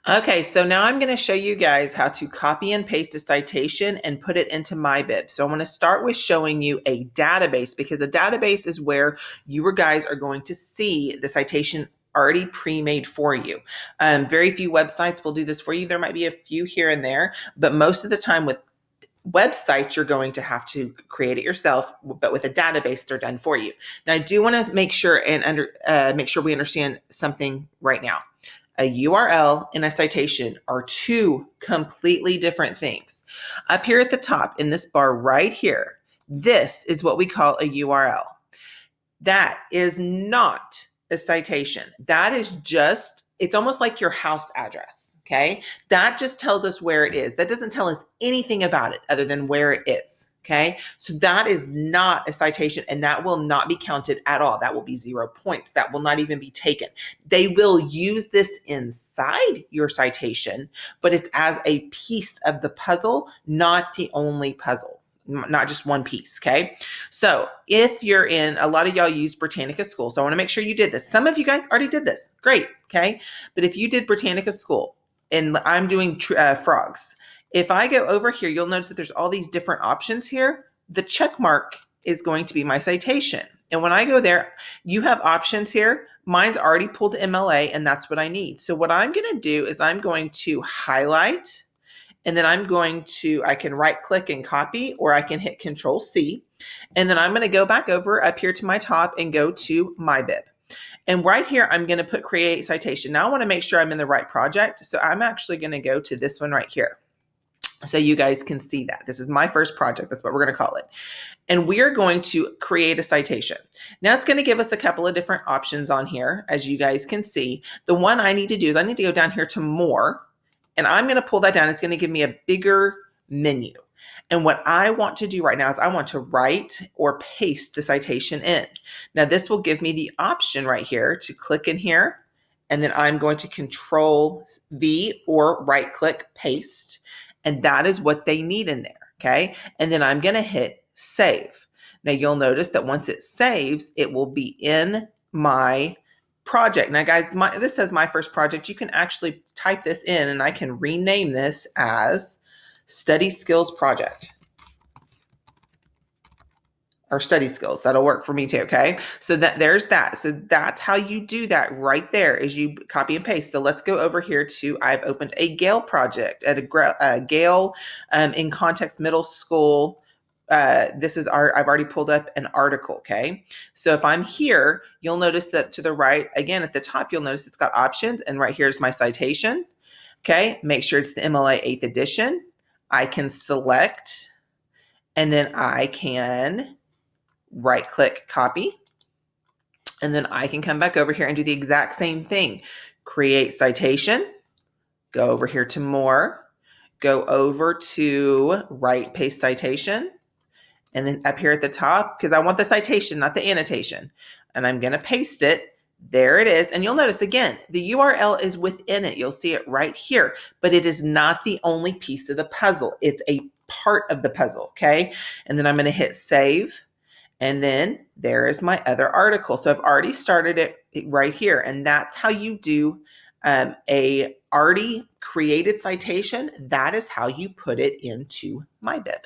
Okay, so now I'm going to show you guys how to copy and paste a citation and put it into MyBib. So I'm going to start with showing you a database, because a database is where you guys are going to see the citation already pre-made for you. Very few websites will do this for you. There might be a few here and there, but most of the time with websites, you're going to have to create it yourself, but with a database, they're done for you. Now, I do want to make sure make sure we understand something right now. A URL and a citation are two completely different things. Up here at the top in this bar right here, this is what we call a URL. That is not a citation. That is just, it's almost like your house address, okay? That just tells us where it is. That doesn't tell us anything about it other than where it is. Okay, so that is not a citation, and that will not be counted at all. That will be 0 points. That will not even be taken. They will use this inside your citation, but it's as a piece of the puzzle, not the only puzzle, not just one piece. Okay, so if you're in, a lot of y'all use Britannica School, so I want to make sure you did this. Some of you guys already did this. Great. Okay, but if you did Britannica School, and I'm doing frogs. If I go over here, you'll notice that there's all these different options here. The check mark is going to be my citation. And when I go there, you have options here. Mine's already pulled to MLA, and that's what I need. So what I'm going to do is I'm going to highlight, and then I can right click and copy, or I can hit Control C. And then I'm going to go back over up here to my top and go to MyBib. And right here, I'm going to put create citation. Now I want to make sure I'm in the right project. So I'm actually going to go to this one right here, so you guys can see that. This is my first project. That's what we're going to call it. And we are going to create a citation. Now it's going to give us a couple of different options on here, as you guys can see. The one I need to do is I need to go down here to more, and I'm going to pull that down. It's going to give me a bigger menu. And what I want to do right now is I want to write or paste the citation in. Now this will give me the option right here to click in here, and then I'm going to Control V or right click paste. And that is what they need in there, okay? And then I'm going to hit save. Now you'll notice that once it saves, it will be in my project. Now guys, this says my first project. You can actually type this in, and I can rename this as Study Skills Project. Or study skills. That'll work for me too, okay? So there's that. So that's how you do that right there, is you copy and paste. So let's go over here to, I've opened a Gale project at a Gale in Context Middle School. I've already pulled up an article, okay? So if I'm here, you'll notice that to the right, again, at the top, you'll notice it's got options, and right here's my citation, okay? Make sure it's the MLA 8th edition. I can select, and then I can right click copy, and then I can come back over here and do the exact same thing. Create citation, go over here to more, go over to right paste citation, and then up here at the top, because I want the citation, not the annotation, and I'm going to paste it. There it is. And you'll notice again, the URL is within it. You'll see it right here, but it is not the only piece of the puzzle. It's a part of the puzzle. Okay. And then I'm going to hit save. And then there is my other article. So I've already started it right here. And that's how you do a already created citation. That is how you put it into MyBib.